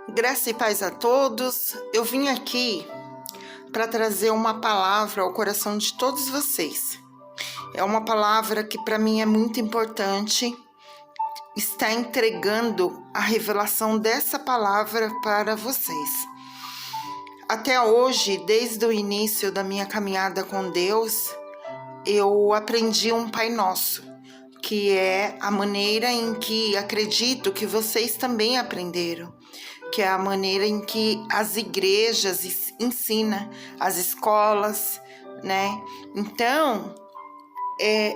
Graça e paz a todos. Eu vim aqui para trazer uma palavra ao coração de todos vocês. É uma palavra que para mim é muito importante. Está entregando a revelação dessa palavra para vocês. Até hoje, desde o início da minha caminhada com Deus, eu aprendi um Pai Nosso, que é a maneira em que acredito que vocês também aprenderam, que é a maneira em que as igrejas ensinam, as escolas, né? Então,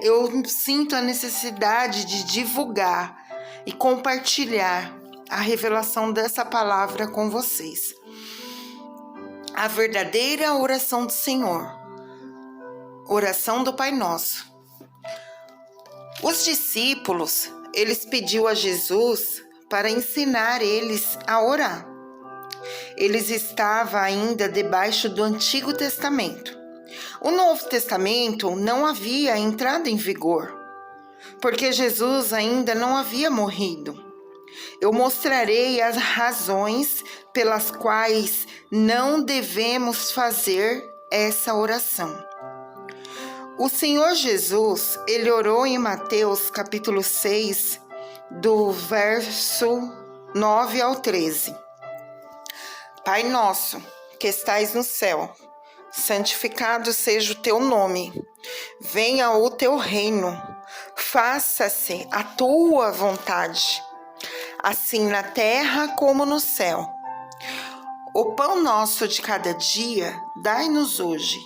eu sinto a necessidade de divulgar e compartilhar a revelação dessa palavra com vocês. A verdadeira oração do Senhor, oração do Pai Nosso. Os discípulos, eles pediu a Jesus para ensinar eles a orar. Eles estavam ainda debaixo do Antigo Testamento. O Novo Testamento não havia entrado em vigor, porque Jesus ainda não havia morrido. Eu mostrarei as razões pelas quais não devemos fazer essa oração. O Senhor Jesus, ele orou em Mateus capítulo 6, do verso 9 ao 13. Pai nosso, que estais no céu, santificado seja o teu nome. Venha o teu reino. Faça-se a tua vontade, assim na terra como no céu. O pão nosso de cada dia, dai-nos hoje,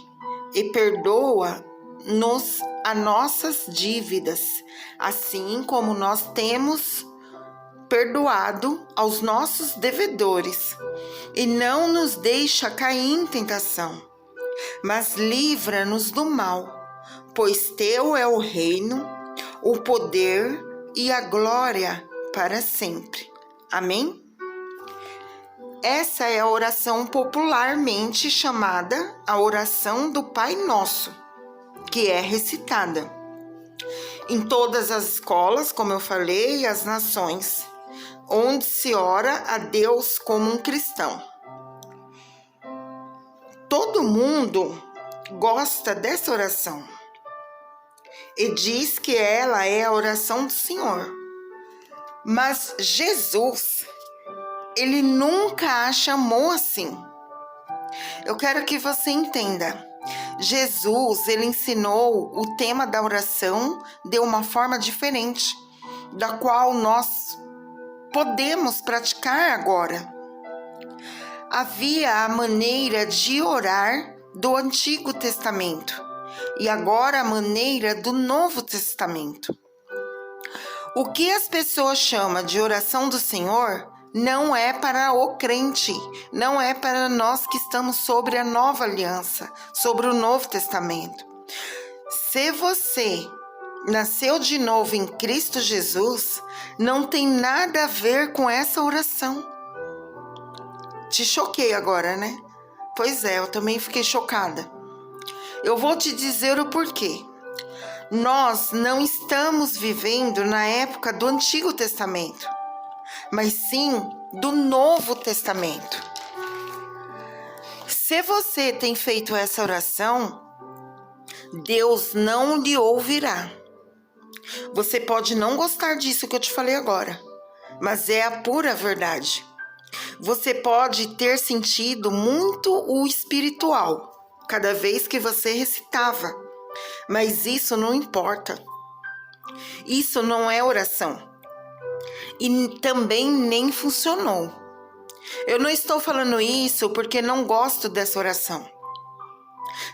e perdoa-nos as nossas dívidas, assim como nós temos perdoado aos nossos devedores. E não nos deixa cair em tentação, mas livra-nos do mal, pois teu é o reino, o poder e a glória para sempre. Amém? Essa é a oração popularmente chamada a oração do Pai Nosso, que é recitada em todas as escolas, como eu falei, as nações, onde se ora a Deus como um cristão. Todo mundo gosta dessa oração e diz que ela é a oração do Senhor. Mas Jesus, ele nunca a chamou assim. Eu quero que você entenda. Jesus, ele ensinou o tema da oração de uma forma diferente, da qual nós podemos praticar agora. Havia a maneira de orar do Antigo Testamento e agora a maneira do Novo Testamento. O que as pessoas chamam de oração do Senhor não é para o crente, não é para nós que estamos sobre a nova aliança, sobre o Novo Testamento. Se você nasceu de novo em Cristo Jesus, não tem nada a ver com essa oração. Te choquei agora, né? Pois é, eu também fiquei chocada. Eu vou te dizer o porquê. Nós não estamos vivendo na época do Antigo Testamento, mas sim do Novo Testamento. Se você tem feito essa oração, Deus não lhe ouvirá. Você pode não gostar disso que eu te falei agora, mas é a pura verdade. Você pode ter sentido muito o espiritual cada vez que você recitava, mas isso não importa. Isso não é oração. E também nem funcionou. Eu não estou falando isso porque não gosto dessa oração.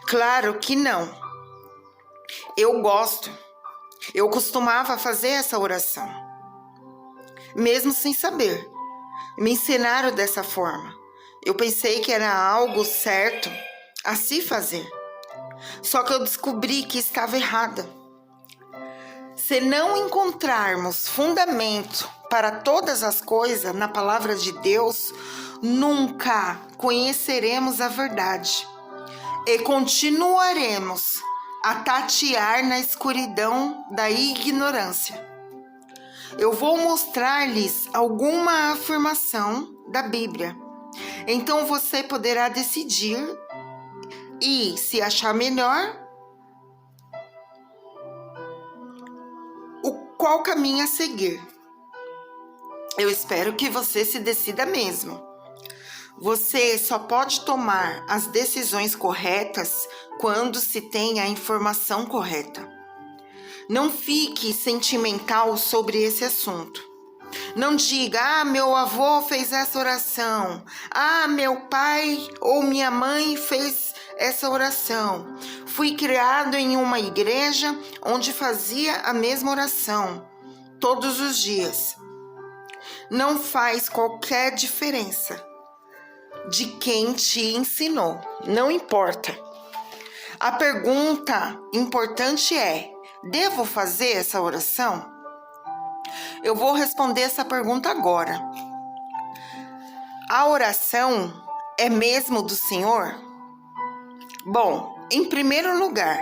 Claro que não. Eu gosto. Eu costumava fazer essa oração, mesmo sem saber. Me ensinaram dessa forma. Eu pensei que era algo certo a se fazer. Só que eu descobri que estava errada. Se não encontrarmos fundamento para todas as coisas na palavra de Deus, nunca conheceremos a verdade e continuaremos a tatear na escuridão da ignorância. eu vou mostrar-lhes alguma afirmação da Bíblia. Então você poderá decidir e, se achar melhor, qual caminho a seguir. Eu espero que você se decida mesmo. Você só pode tomar as decisões corretas quando se tem a informação correta. Não fique sentimental sobre esse assunto. Não diga, meu avô fez essa oração. Meu pai ou minha mãe fez essa oração. Fui criado em uma igreja onde fazia a mesma oração todos os dias. Não faz qualquer diferença de quem te ensinou. Não importa. A pergunta importante é: devo fazer essa oração? Eu vou responder essa pergunta agora. A oração é mesmo do Senhor? Bom, em primeiro lugar,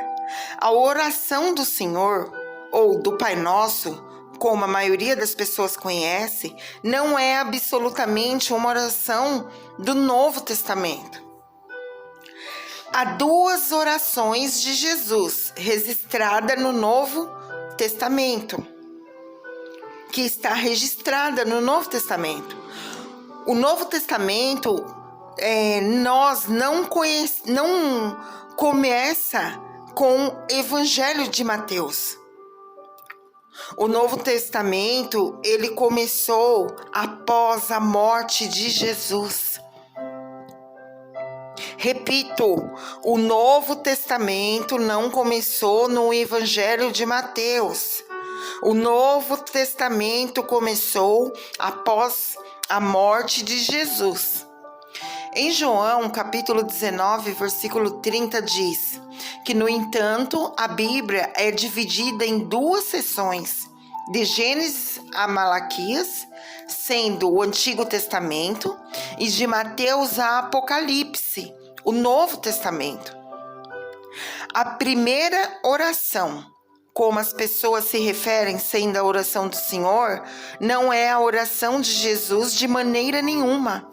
a oração do Senhor, ou do Pai Nosso, como a maioria das pessoas conhece, não é absolutamente uma oração do Novo Testamento. Há duas orações de Jesus registradas no Novo Testamento, que está registrada no Novo Testamento. O Novo Testamento não começa com o Evangelho de Mateus. O Novo Testamento, ele começou após a morte de Jesus. Repito, o Novo Testamento não começou no Evangelho de Mateus. O Novo Testamento começou após a morte de Jesus. Em João, capítulo 19, versículo 30, diz que, no entanto, a Bíblia é dividida em duas seções, de Gênesis a Malaquias, sendo o Antigo Testamento, e de Mateus a Apocalipse, o Novo Testamento. A primeira oração, como as pessoas se referem sendo a oração do Senhor, não é a oração de Jesus de maneira nenhuma.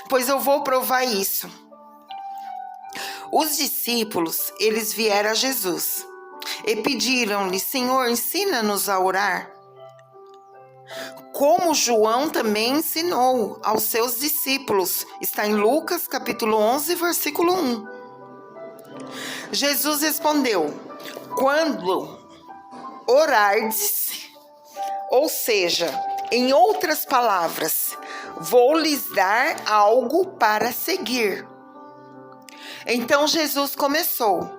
Pois eu vou provar isso. Os discípulos, eles vieram a Jesus e pediram-lhe: Senhor, ensina-nos a orar. Como João também ensinou aos seus discípulos. Está em Lucas, capítulo 11, versículo 1. Jesus respondeu: quando orardes, ou seja, em outras palavras, vou lhes dar algo para seguir. Então Jesus começou: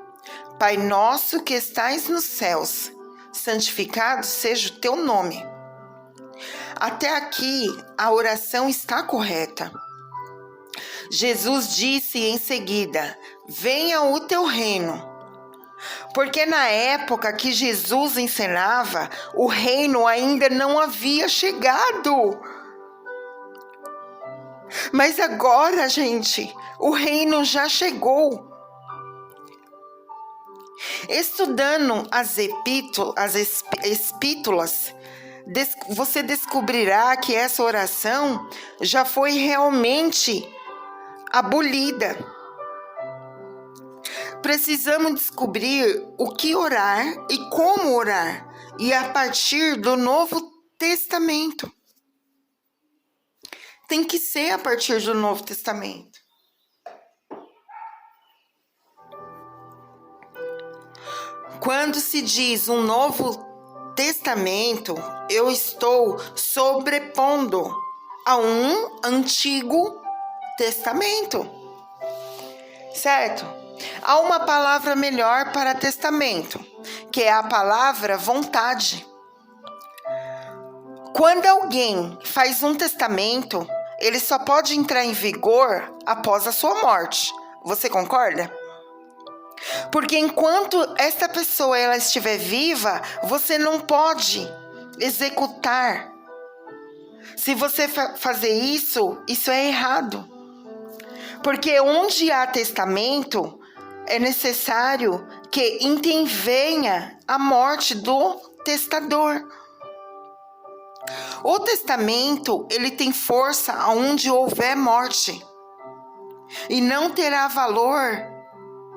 Pai nosso que estais nos céus, santificado seja o teu nome. Até aqui a oração está correta. Jesus disse em seguida: venha o teu reino. Porque na época que Jesus ensinava, o reino ainda não havia chegado. Mas agora, gente, o reino já chegou. Estudando as epístolas, você descobrirá que essa oração já foi realmente abolida. Precisamos descobrir o que orar e como orar, e a partir do Novo Testamento. Tem que ser a partir do Novo Testamento. Quando se diz um Novo Testamento, eu estou sobrepondo a um Antigo Testamento, certo? Há uma palavra melhor para testamento, que é a palavra vontade. Quando alguém faz um testamento, ele só pode entrar em vigor após a sua morte. Você concorda? Porque enquanto esta pessoa ela estiver viva, você não pode executar. Se você fazer isso, isso é errado. Porque onde há testamento, é necessário que intervenha a morte do testador. O testamento, ele tem força onde houver morte e não terá valor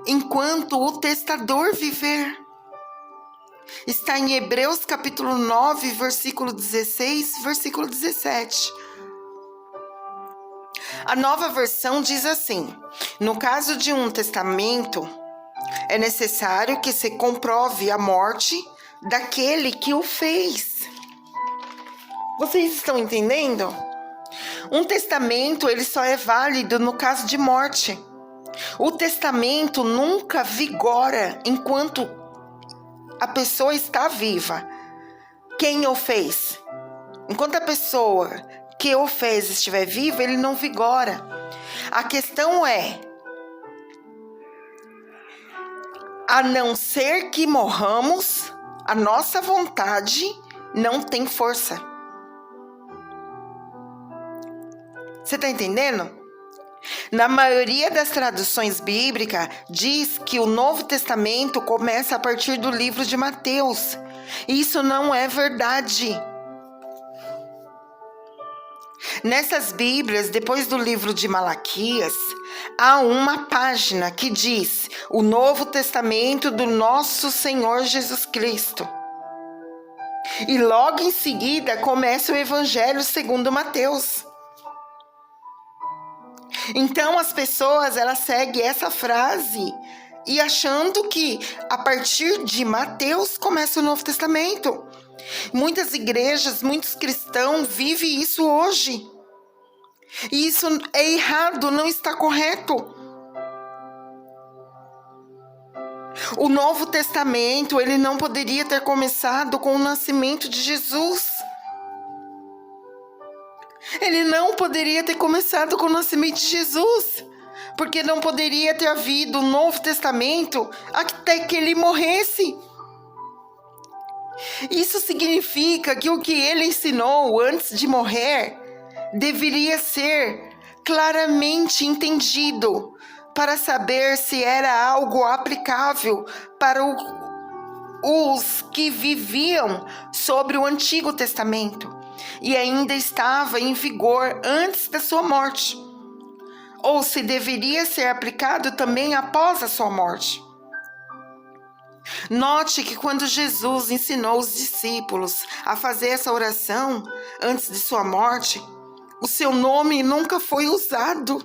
enquanto o testador viver. Está em Hebreus capítulo 9, versículo 16, versículo 17. A Nova Versão diz assim: no caso de um testamento, é necessário que se comprove a morte daquele que o fez. Vocês estão entendendo? Um testamento, ele só é válido no caso de morte. O testamento nunca vigora enquanto a pessoa está viva. Quem o fez? Enquanto a pessoa que o fez estiver viva, ele não vigora. A questão é, a não ser que morramos, a nossa vontade não tem força. Você está entendendo? Na maioria das traduções bíblicas, diz que o Novo Testamento começa a partir do livro de Mateus. Isso não é verdade. Nessas Bíblias, depois do livro de Malaquias, há uma página que diz o Novo Testamento do nosso Senhor Jesus Cristo. E logo em seguida começa o Evangelho segundo Mateus. Então as pessoas, elas seguem essa frase e achando que a partir de Mateus começa o Novo Testamento. Muitas igrejas, muitos cristãos vivem isso hoje. E isso é errado, não está correto. O Novo Testamento, ele não poderia ter começado com o nascimento de Jesus. Ele não poderia ter começado com o nascimento de Jesus, porque não poderia ter havido o Novo Testamento até que ele morresse. Isso significa que o que ele ensinou antes de morrer deveria ser claramente entendido para saber se era algo aplicável para os que viviam sobre o Antigo Testamento e ainda estava em vigor antes da sua morte, ou se deveria ser aplicado também após a sua morte. Note que quando Jesus ensinou os discípulos a fazer essa oração antes de sua morte, o seu nome nunca foi usado.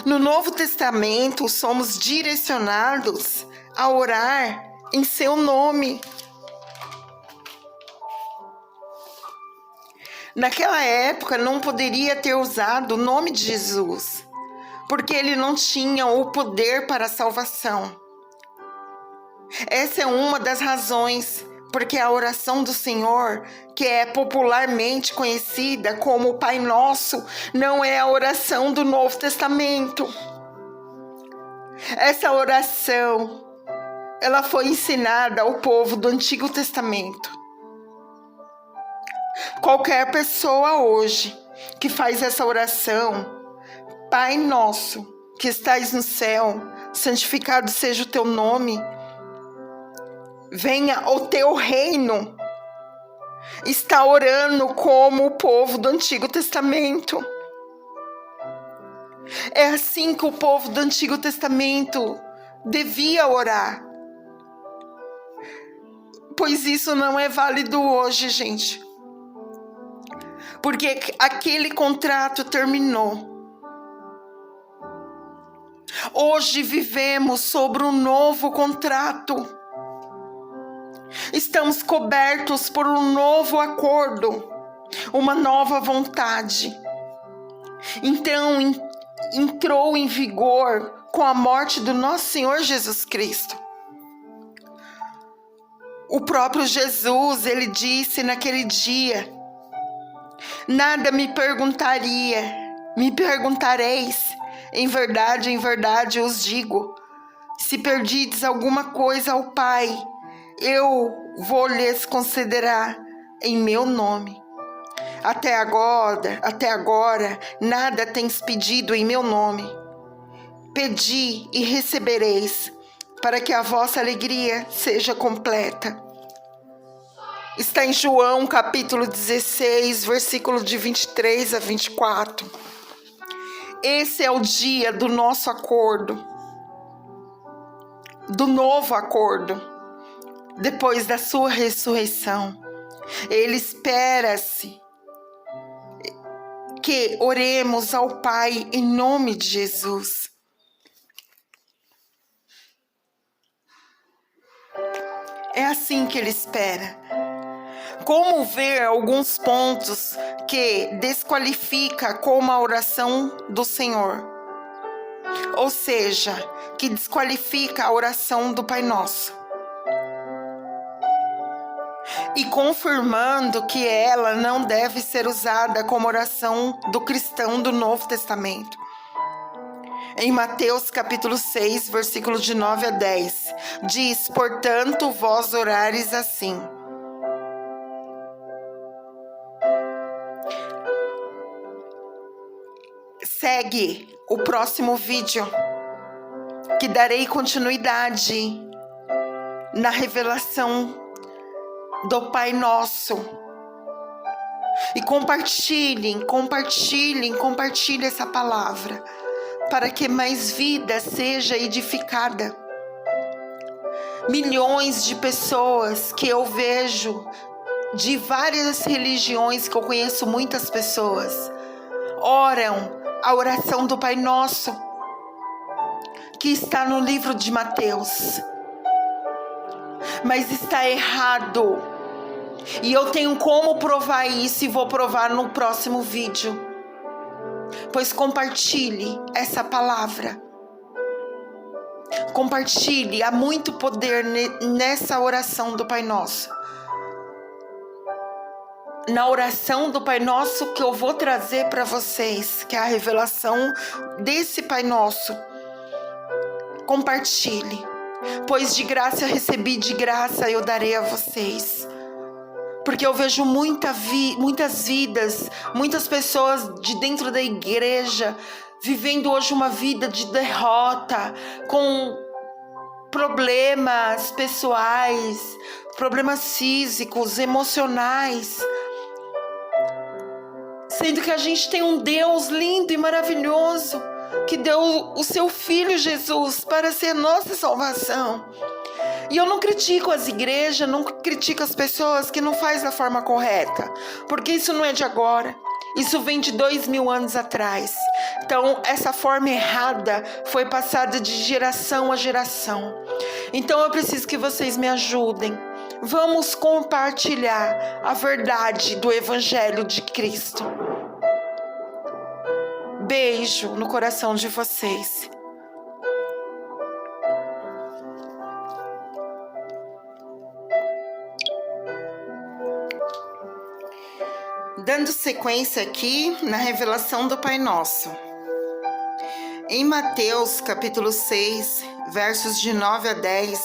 No Novo Testamento, somos direcionados a orar em seu nome. Naquela época, não poderia ter usado o nome de Jesus, porque ele não tinha o poder para a salvação. Essa é uma das razões porque a oração do Senhor, que é popularmente conhecida como o Pai Nosso, não é a oração do Novo Testamento. Essa oração, ela foi ensinada ao povo do Antigo Testamento. Qualquer pessoa hoje que faz essa oração, Pai Nosso, que estais no céu, santificado seja o teu nome, venha o teu reino, está orando como o povo do Antigo Testamento. É assim que o povo do Antigo Testamento devia orar. Pois isso não é válido hoje, gente. Porque aquele contrato terminou. Hoje vivemos sobre um novo contrato. Estamos cobertos por um novo acordo, uma nova vontade. Então, entrou em vigor com a morte do nosso Senhor Jesus Cristo. O próprio Jesus, ele disse naquele dia: nada me perguntareis, em verdade os digo, se perdides alguma coisa ao Pai, eu vou lhes concederar em meu nome. Até agora, nada tens pedido em meu nome. Pedi e recebereis, para que a vossa alegria seja completa. Está em João, capítulo 16, versículo de 23 a 24. Esse é o dia do nosso acordo, do novo acordo, depois da sua ressurreição. Ele espera-se que oremos ao Pai em nome de Jesus. É assim que ele espera. Como ver alguns pontos que desqualifica como a oração do Senhor? Ou seja, que desqualifica a oração do Pai Nosso. E confirmando que ela não deve ser usada como oração do cristão do Novo Testamento. Em Mateus capítulo 6, versículo de 9 a 10, diz: portanto, vós orares assim. Segue o próximo vídeo, que darei continuidade na revelação do Pai Nosso. E compartilhem essa palavra, para que mais vida seja edificada. Milhões de pessoas que eu vejo, de várias religiões, que eu conheço muitas pessoas, oram a oração do Pai Nosso, que está no livro de Mateus. Mas está errado. E eu tenho como provar isso e vou provar no próximo vídeo. Pois compartilhe essa palavra. Compartilhe, há muito poder nessa oração do Pai Nosso. Na oração do Pai Nosso que eu vou trazer para vocês, que é a revelação desse Pai Nosso. Compartilhe, pois de graça eu recebi, de graça eu darei a vocês. Porque eu vejo muitas vidas, muitas pessoas de dentro da igreja, vivendo hoje uma vida de derrota, com problemas pessoais, problemas físicos, emocionais. Sendo que a gente tem um Deus lindo e maravilhoso, que deu o seu Filho Jesus para ser nossa salvação. E eu não critico as igrejas, não critico as pessoas que não fazem da forma correta, porque isso não é de agora, isso vem de 2000 anos atrás. Então essa forma errada foi passada de geração a geração. Então eu preciso que vocês me ajudem. Vamos compartilhar a verdade do Evangelho de Cristo. Beijo no coração de vocês. Dando sequência aqui na revelação do Pai Nosso. Em Mateus capítulo 6, versos de 9 a 10,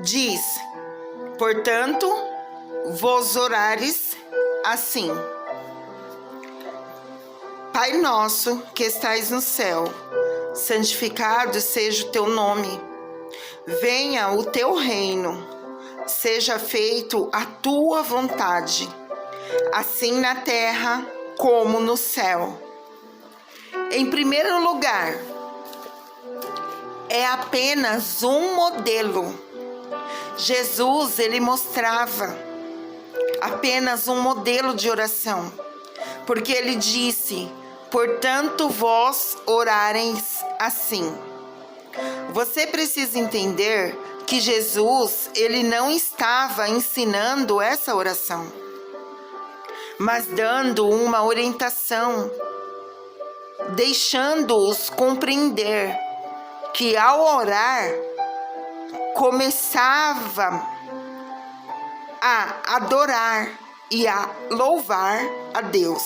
diz: portanto, vós orares assim: Pai nosso que estais no céu, santificado seja o teu nome. Venha o teu reino. Seja feito a tua vontade, assim na terra como no céu. Em primeiro lugar, é apenas um modelo. Jesus, ele mostrava apenas um modelo de oração, porque ele disse: portanto, vós orareis assim. Você precisa entender que Jesus, ele não estava ensinando essa oração, mas dando uma orientação, deixando-os compreender que ao orar, começava a adorar e a louvar a Deus.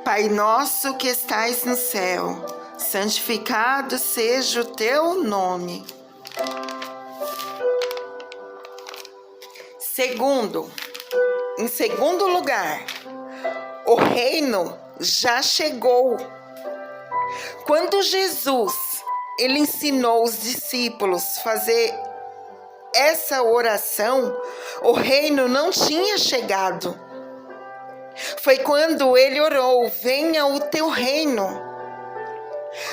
Pai nosso que estais no céu, santificado seja o teu nome. Em segundo lugar, o reino já chegou. Quando Jesus, ele ensinou os discípulos a fazer essa oração, o reino não tinha chegado. Foi quando ele orou: venha o teu reino.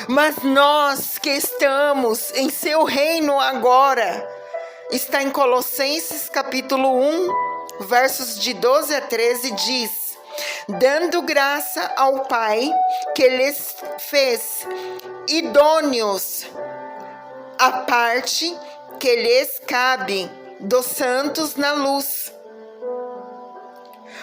Mas nós que estamos em seu reino agora, está em Colossenses capítulo 1, versos de 12 a 13, diz: dando graça ao Pai que lhes fez idôneos a parte que lhes cabe dos santos na luz.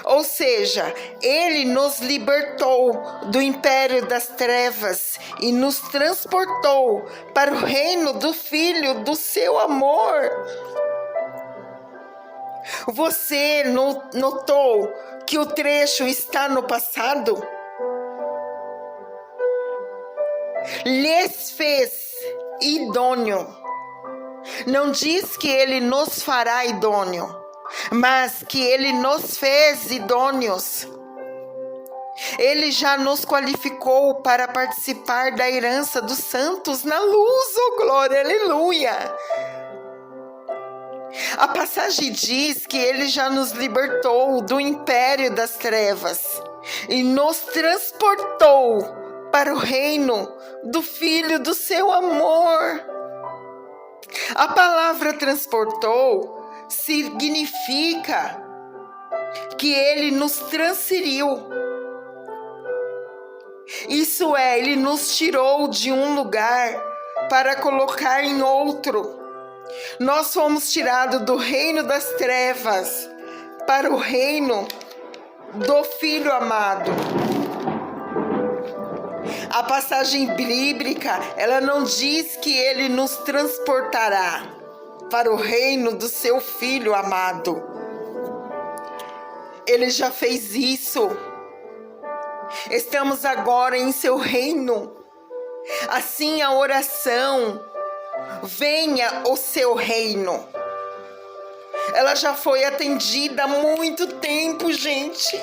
Ou seja, ele nos libertou do império das trevas e nos transportou para o reino do Filho do seu amor. Você notou que o trecho está no passado? Lhes fez idôneo. Não diz que ele nos fará idôneo, mas que ele nos fez idôneos. Ele já nos qualificou para participar da herança dos santos na luz, oh glória, aleluia. A passagem diz que ele já nos libertou do império das trevas e nos transportou para o reino do Filho do seu amor. A palavra transportou significa que ele nos transferiu. Isso é, ele nos tirou de um lugar para colocar em outro. Nós fomos tirados do reino das trevas para o reino do Filho amado. A passagem bíblica, ela não diz que ele nos transportará para o reino do seu Filho amado. Ele já fez isso. Estamos agora em seu reino. Assim a oração, venha o seu reino, ela já foi atendida há muito tempo, gente.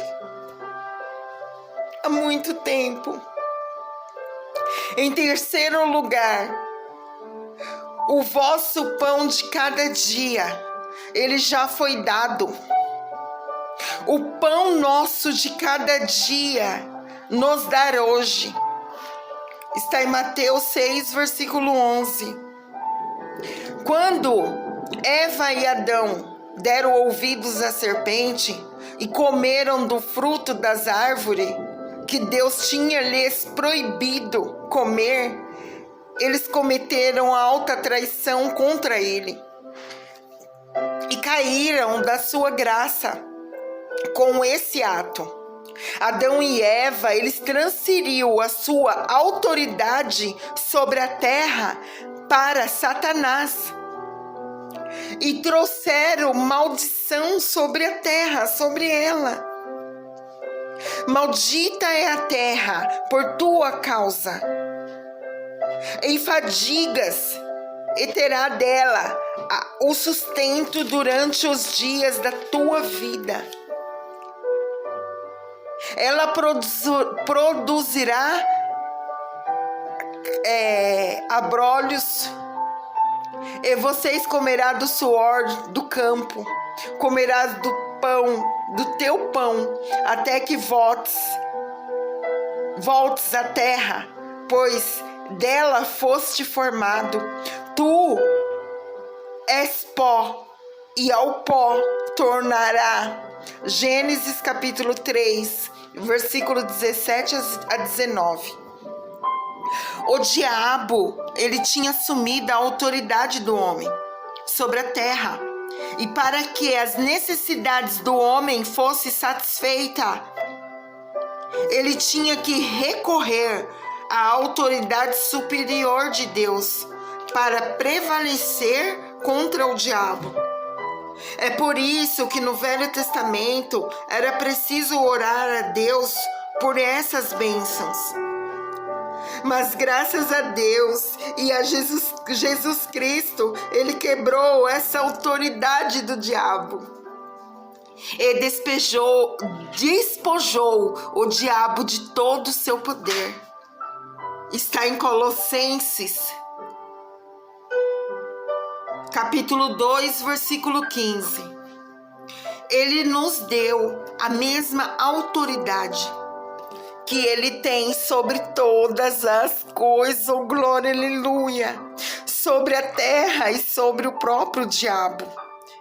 Há muito tempo. Em terceiro lugar, o vosso pão de cada dia, ele já foi dado. O pão nosso de cada dia nos dar hoje. Está em Mateus 6, versículo 11. Quando Eva e Adão deram ouvidos à serpente e comeram do fruto das árvores que Deus tinha lhes proibido comer, eles cometeram alta traição contra ele e caíram da sua graça com esse ato. Adão e Eva, eles transferiram a sua autoridade sobre a terra para Satanás e trouxeram maldição sobre a terra, sobre ela. Maldita é a terra por tua causa. Em fadigas e terá dela o sustento durante os dias da tua vida. Ela produzirá abrolhos, e vocês comerá do suor do campo, comerás do pão, do teu pão, até que voltes à terra, pois dela foste formado. Tu és pó, e ao pó tornará. Gênesis capítulo 3, versículo 17 a 19. O diabo, ele tinha assumido a autoridade do homem sobre a terra. E para que as necessidades do homem fossem satisfeitas, ele tinha que recorrer à autoridade superior de Deus para prevalecer contra o diabo. É por isso que no Velho Testamento era preciso orar a Deus por essas bênçãos. Mas graças a Deus e a Jesus Cristo, ele quebrou essa autoridade do diabo e despojou o diabo de todo o seu poder. Está em Colossenses capítulo 2, versículo 15. Ele nos deu a mesma autoridade que ele tem sobre todas as coisas, oh glória, aleluia, sobre a terra e sobre o próprio diabo.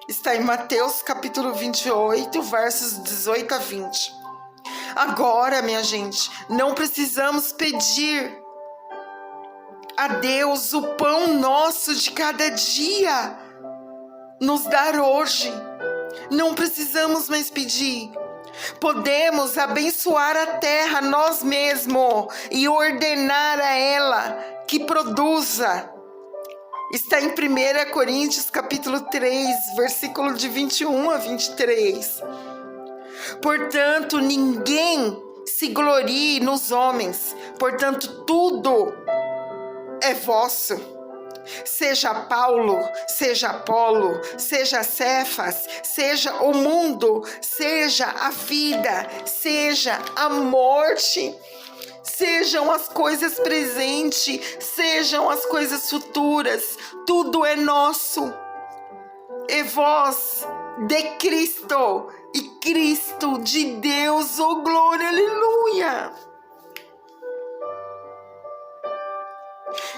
Está em Mateus capítulo 28, versos 18 a 20. Agora, minha gente, não precisamos pedir a Deus o pão nosso de cada dia nos dar hoje. Não precisamos mais pedir. Podemos abençoar a terra nós mesmos e ordenar a ela que produza. Está em 1 Coríntios capítulo 3, versículo de 21 a 23. Portanto, ninguém se glorie nos homens, portanto, tudo é vosso. Seja Paulo, seja Apolo, seja Cefas, seja o mundo, seja a vida, seja a morte, sejam as coisas presentes, sejam as coisas futuras, tudo é nosso. E vós de Cristo e Cristo de Deus, oh glória, aleluia.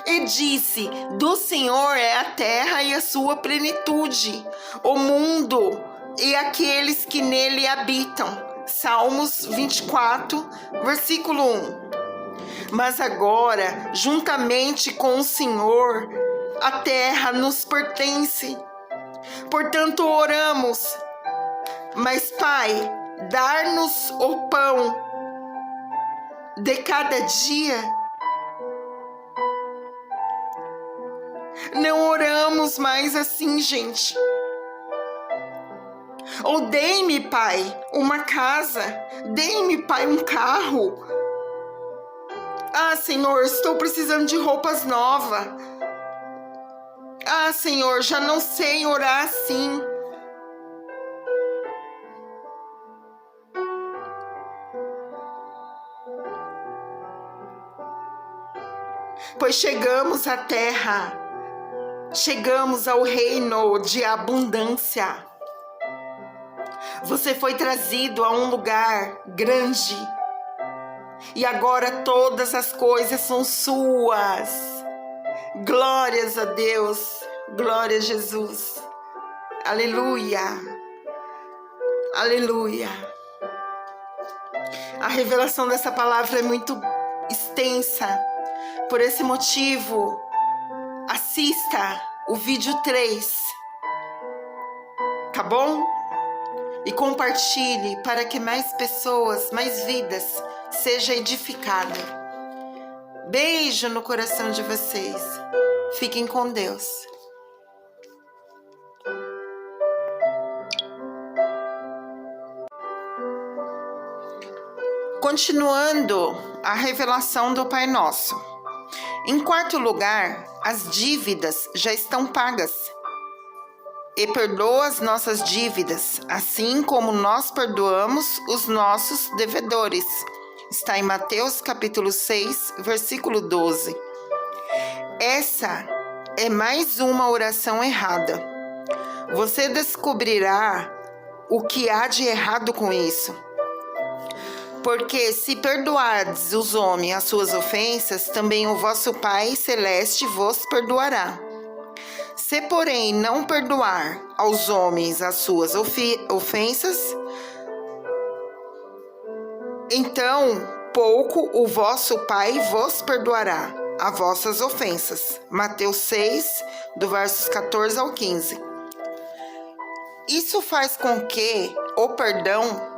E disse: do Senhor é a terra e a sua plenitude, o mundo e aqueles que nele habitam. Salmos 24, versículo 1. Mas agora, juntamente com o Senhor, a terra nos pertence. Portanto, oramos. Mas, Pai, dar-nos o pão de cada dia. Não oramos mais assim, gente. Ou dei-me, Pai, uma casa. Dei-me, Pai, um carro. Ah, Senhor, estou precisando de roupas novas. Ah, Senhor, já não sei orar assim. Pois chegamos à terra. Chegamos ao reino de abundância. Você foi trazido a um lugar grande. E agora todas as coisas são suas. Glórias a Deus. Glória a Jesus. Aleluia. Aleluia. A revelação dessa palavra é muito extensa. Por esse motivo, assista o vídeo 3, tá bom? E compartilhe para que mais pessoas, mais vidas sejam edificadas. Beijo no coração de vocês. Fiquem com Deus. Continuando a revelação do Pai Nosso. Em quarto lugar, as dívidas já estão pagas. E perdoa as nossas dívidas, assim como nós perdoamos os nossos devedores. Está em Mateus capítulo 6, versículo 12. Essa é mais uma oração errada. Você descobrirá o que há de errado com isso. Porque se perdoardes os homens as suas ofensas, também o vosso Pai Celeste vos perdoará. Se, porém, não perdoar aos homens as suas ofensas, então pouco o vosso Pai vos perdoará as vossas ofensas. Mateus 6, do versos 14 ao 15. Isso faz com que o perdão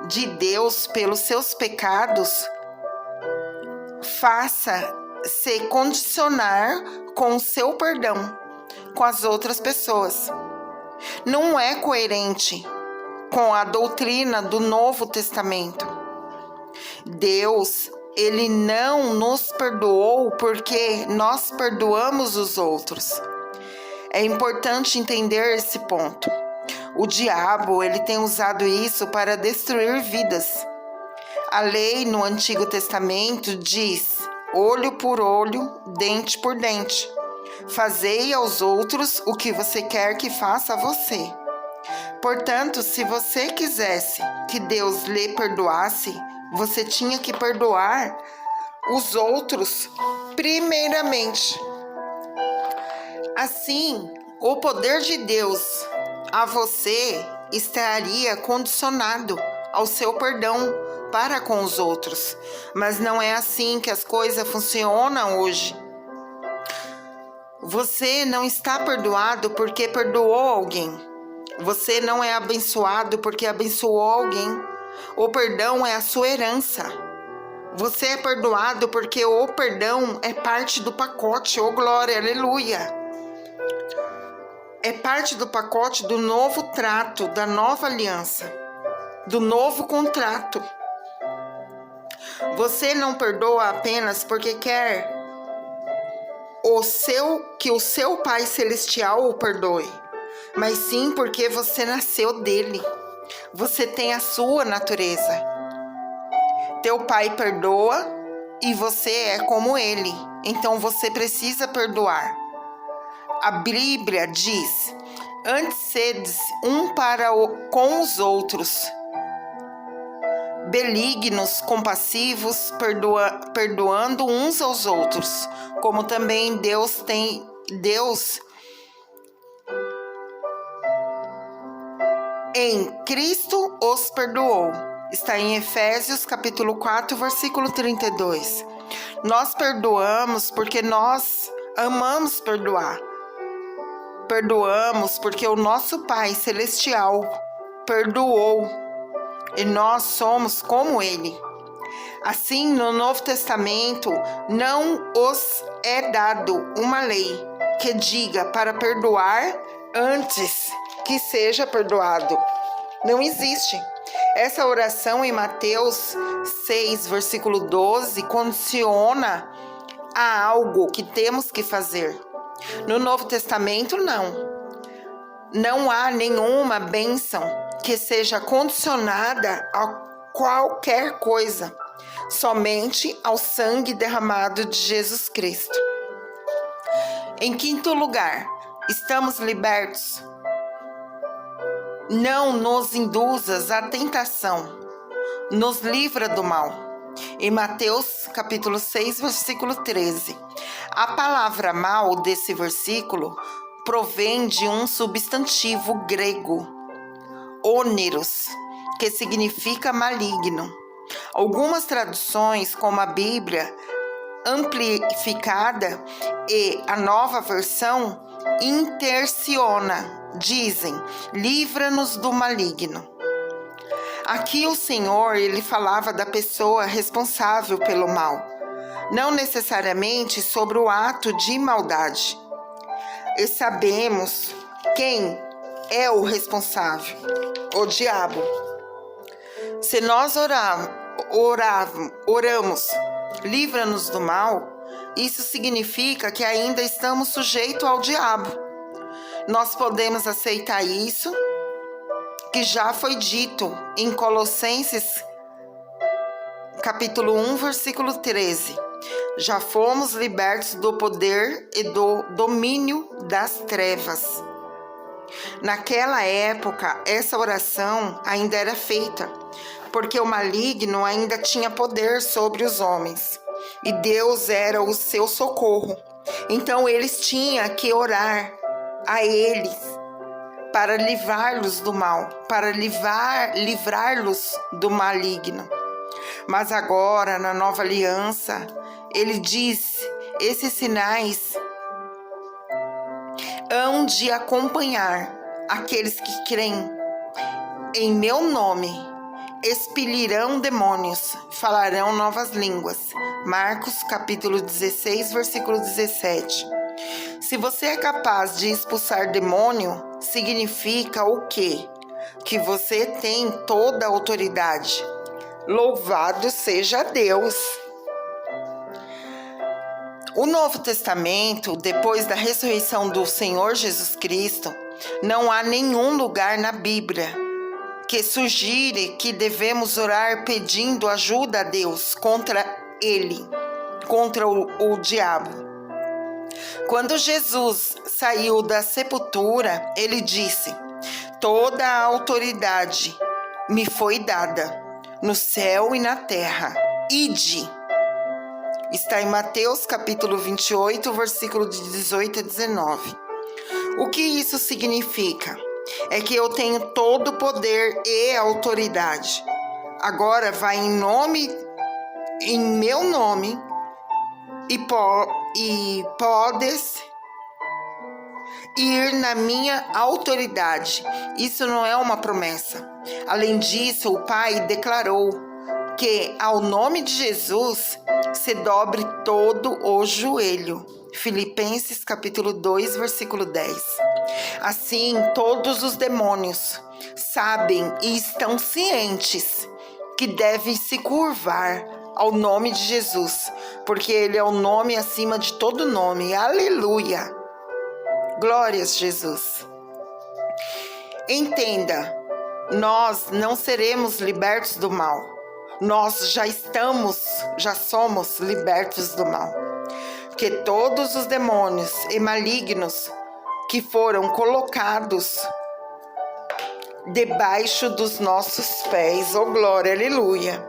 de Deus pelos seus pecados faça se condicionar com o seu perdão com as outras pessoas. Não é coerente com a doutrina do Novo Testamento. Deus, ele não nos perdoou porque nós perdoamos os outros. É importante entender esse ponto. O diabo, ele tem usado isso para destruir vidas. A lei no Antigo Testamento diz olho por olho, dente por dente. Fazei aos outros o que você quer que faça a você. Portanto, se você quisesse que Deus lhe perdoasse, você tinha que perdoar os outros primeiramente. Assim, o poder de Deus a você estaria condicionado ao seu perdão para com os outros. Mas não é assim que as coisas funcionam hoje. Você não está perdoado porque perdoou alguém. Você não é abençoado porque abençoou alguém. O perdão é a sua herança. Você é perdoado porque o perdão é parte do pacote. Oh, glória, aleluia! É parte do pacote do novo trato, da nova aliança, do novo contrato. Você não perdoa apenas porque quer que o seu Pai Celestial o perdoe, mas sim porque você nasceu dele. Você tem a sua natureza. Teu pai perdoa e você é como ele. Então você precisa perdoar. A Bíblia diz: antes sedes um com os outros, benignos, compassivos, perdoando uns aos outros, como também Deus em Cristo os perdoou. Está em Efésios capítulo 4, versículo 32. Nós perdoamos porque nós amamos perdoar. Perdoamos porque o nosso Pai Celestial perdoou e nós somos como Ele. Assim, no Novo Testamento, não os é dado uma lei que diga para perdoar antes que seja perdoado. Não existe. Essa oração em Mateus 6, versículo 12, condiciona a algo que temos que fazer. No Novo Testamento, não há nenhuma bênção que seja condicionada a qualquer coisa, somente ao sangue derramado de Jesus Cristo. Em quinto lugar, estamos libertos. Não nos induzas à tentação, nos livra do mal. Em Mateus capítulo 6, versículo 13. A palavra mal desse versículo provém de um substantivo grego, oneros, que significa maligno. Algumas traduções, como a Bíblia amplificada e a nova versão interciona, dizem: livra-nos do maligno. Aqui o Senhor, ele falava da pessoa responsável pelo mal, não necessariamente sobre o ato de maldade. E sabemos quem é o responsável: o diabo. Se nós oramos, livra-nos do mal, isso significa que ainda estamos sujeitos ao diabo. Nós podemos aceitar isso, que já foi dito em Colossenses capítulo 1, versículo 13. Já fomos libertos do poder e do domínio das trevas. Naquela época, essa oração ainda era feita, porque o maligno ainda tinha poder sobre os homens, e Deus era o seu socorro. Então eles tinham que orar a eles para livrá-los do mal, para livrá-los do maligno. Mas agora, na nova aliança, ele diz: esses sinais hão de acompanhar aqueles que creem. Em meu nome expelirão demônios, falarão novas línguas. Marcos capítulo 16, versículo 17. Se você é capaz de expulsar demônio, significa o quê? Que você tem toda a autoridade. Louvado seja Deus! O Novo Testamento, depois da ressurreição do Senhor Jesus Cristo, não há nenhum lugar na Bíblia que sugere que devemos orar pedindo ajuda a Deus contra ele, contra o diabo. Quando Jesus saiu da sepultura, ele disse: toda a autoridade me foi dada, no céu e na terra. Ide. Está em Mateus capítulo 28, versículo de 18 a 19. O que isso significa? É que eu tenho todo o poder e autoridade. Agora vai em meu nome, e podes ir na minha autoridade. Isso não é uma promessa. Além disso, o Pai declarou que ao nome de Jesus se dobre todo o joelho. Filipenses capítulo 2, versículo 10. Assim, todos os demônios sabem e estão cientes que devem se curvar ao nome de Jesus, porque ele é o nome acima de todo nome. Aleluia! Glórias, Jesus. Entenda, nós não seremos libertos do mal. Nós já somos libertos do mal. Porque todos os demônios e malignos que foram colocados debaixo dos nossos pés, oh glória, aleluia.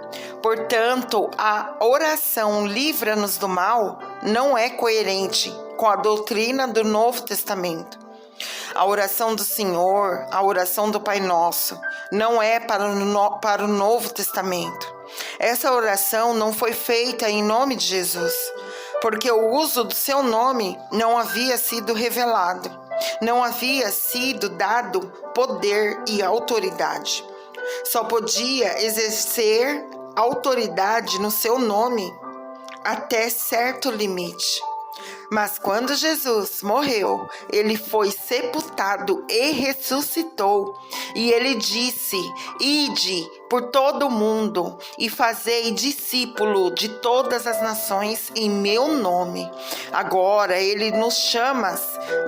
Portanto, a oração livra-nos do mal não é coerente com a doutrina do Novo Testamento. A oração do Senhor, a oração do Pai Nosso, não é para o Novo Testamento. Essa oração não foi feita em nome de Jesus, porque o uso do seu nome não havia sido revelado, não havia sido dado poder e autoridade. Só podia exercer autoridade no seu nome até certo limite. Mas quando Jesus morreu, ele foi sepultado e ressuscitou. E ele disse: ide por todo o mundo e fazei discípulo de todas as nações em meu nome. Agora ele nos chama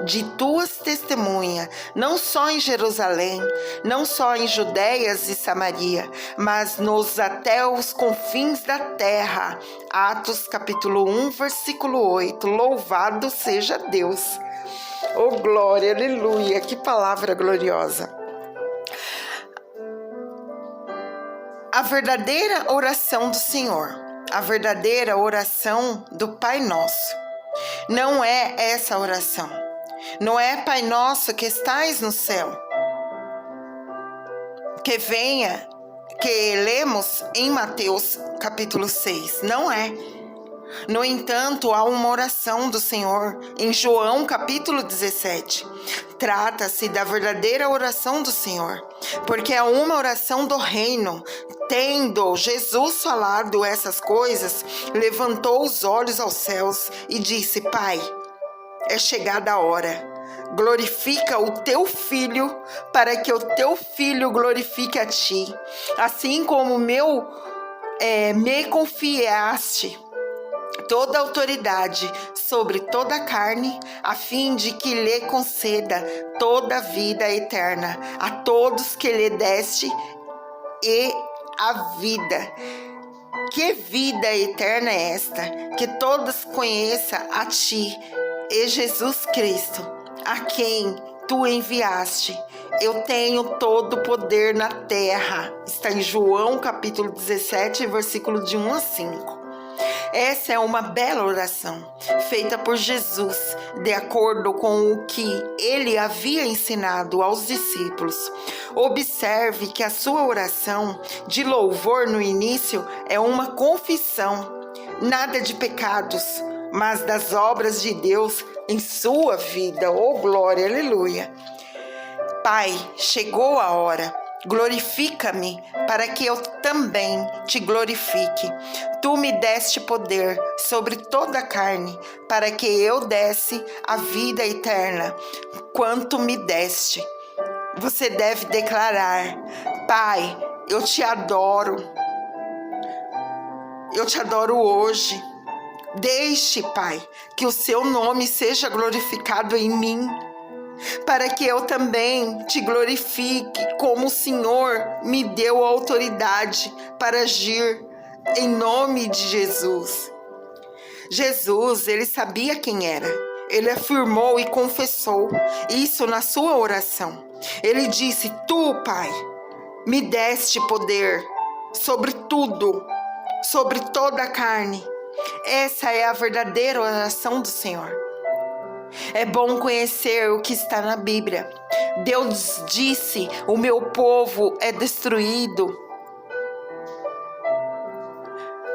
de tuas testemunhas, não só em Jerusalém, não só em Judéias e Samaria, mas até os confins da terra. Atos capítulo 1, versículo 8. Louvado seja Deus. Oh glória, aleluia, que palavra gloriosa. A verdadeira oração do Senhor, a verdadeira oração do Pai Nosso, não é essa oração. Não é Pai Nosso que estais no céu, que lemos em Mateus capítulo 6. Não é. No entanto, há uma oração do Senhor em João capítulo 17. Trata-se da verdadeira oração do Senhor, porque é uma oração do reino. Tendo Jesus falado essas coisas, levantou os olhos aos céus e disse: Pai, é chegada a hora. Glorifica o teu filho, para que o teu filho glorifique a ti, assim como me confiaste toda a autoridade sobre toda a carne, a fim de que lhe conceda toda a vida eterna a todos que lhe deste e a vida. Que vida eterna é esta? Que todos conheçam a ti e Jesus Cristo, a quem tu enviaste. Eu tenho todo o poder na terra. Está em João capítulo 17, versículo de 1 a 5. Essa é uma bela oração, feita por Jesus, de acordo com o que ele havia ensinado aos discípulos. Observe que a sua oração de louvor no início é uma confissão, nada de pecados, mas das obras de Deus em sua vida. Oh, glória, aleluia! Pai, chegou a hora. Glorifica-me, para que eu também te glorifique. Tu me deste poder sobre toda a carne, para que eu desse a vida eterna, quanto me deste. Você deve declarar: Pai, eu te adoro. Eu te adoro hoje. Deixe, Pai, que o seu nome seja glorificado em mim, para que eu também te glorifique, como o Senhor me deu a autoridade para agir, em nome de Jesus. Jesus, ele sabia quem era, ele afirmou e confessou isso na sua oração. Ele disse: Tu, Pai, me deste poder sobre tudo, sobre toda a carne. Essa é a verdadeira oração do Senhor. É bom conhecer o que está na Bíblia. Deus disse: o meu povo é destruído,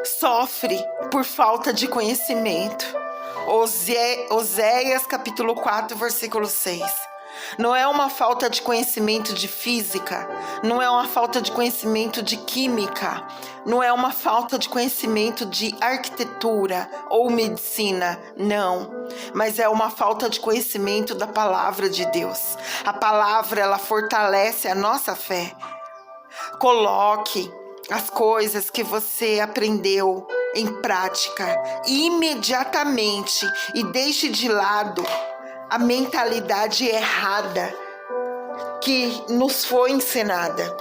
sofre por falta de conhecimento. Oséias capítulo 4, versículo 6. Não é uma falta de conhecimento de física, não é uma falta de conhecimento de química, não é uma falta de conhecimento de arquitetura ou medicina, não. Mas é uma falta de conhecimento da palavra de Deus. A palavra, ela fortalece a nossa fé. Coloque as coisas que você aprendeu em prática imediatamente e deixe de lado a mentalidade errada que nos foi ensinada.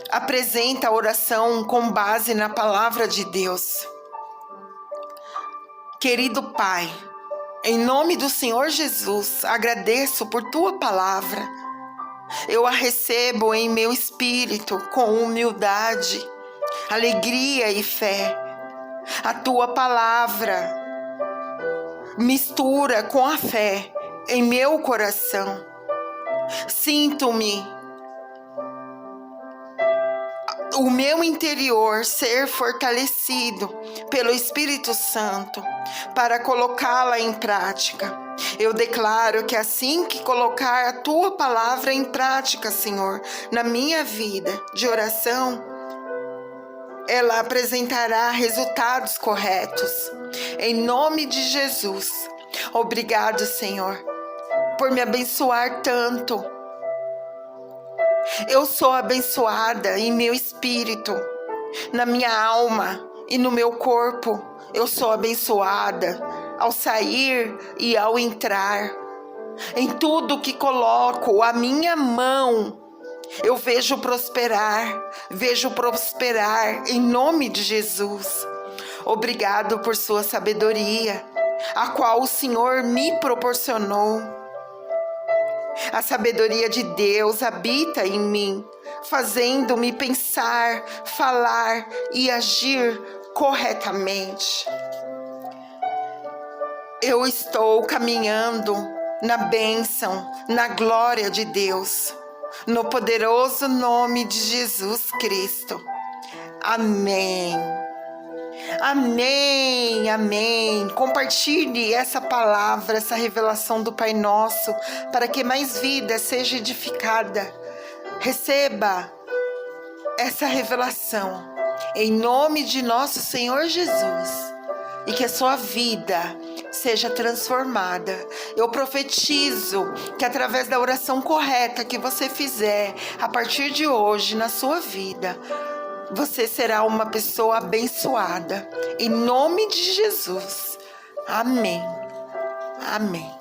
Apresenta a oração com base na palavra de Deus. Querido Pai, em nome do Senhor Jesus, agradeço por Tua palavra. Eu a recebo em meu espírito com humildade, alegria e fé. A Tua palavra mistura com a fé em meu coração. Sinto-me o meu interior ser fortalecido pelo Espírito Santo para colocá-la em prática. Eu declaro que assim que colocar a Tua palavra em prática, Senhor, na minha vida de oração, ela apresentará resultados corretos. Em nome de Jesus. Obrigado, Senhor, por me abençoar tanto. Eu sou abençoada em meu espírito, na minha alma e no meu corpo. Eu sou abençoada ao sair e ao entrar. Em tudo que coloco a minha mão, eu vejo prosperar em nome de Jesus. Obrigado por sua sabedoria, a qual o Senhor me proporcionou. A sabedoria de Deus habita em mim, fazendo-me pensar, falar e agir corretamente. Eu estou caminhando na bênção, na glória de Deus, no poderoso nome de Jesus Cristo. Amém. Amém, amém. Compartilhe essa palavra, essa revelação do Pai Nosso, para que mais vida seja edificada. Receba essa revelação em nome de nosso Senhor Jesus e que a sua vida seja transformada. Eu profetizo que através da oração correta que você fizer a partir de hoje na sua vida, você será uma pessoa abençoada. Em nome de Jesus. Amém. Amém.